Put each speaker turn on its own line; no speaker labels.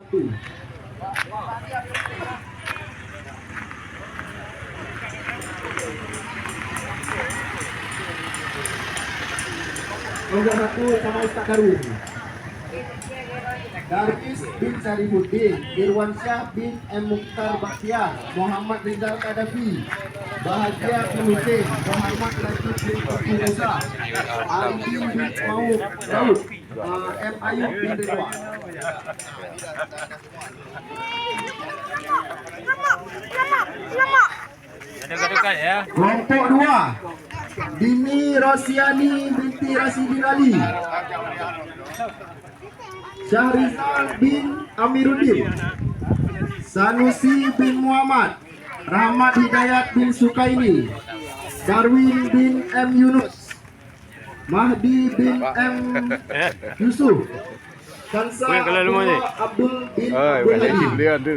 Nomor 1 sama Ustaz Darwin. Darwis bin Sarifuddin, Irwansyah bin M. Mukhtar Bakhtiar, Muhammad Rizal Kadafi, Bahagia bin Hussein, Muhammad Latif bin Abdi Musa, Ali bin Maud Daud, M. Ayub bin Ridwan.
Dekat-dekat ya.
Kelompok 2, Dini Rosiani binti Rasidin Ali, Syahrizal bin Amiruddin, Sanusi bin Muhammad, Rahmat Hidayat bin Sukaini, Darwin bin M. Yunus, Mahdi bin M. Yusuf, Kansa Abdul bin Abdul Hadi.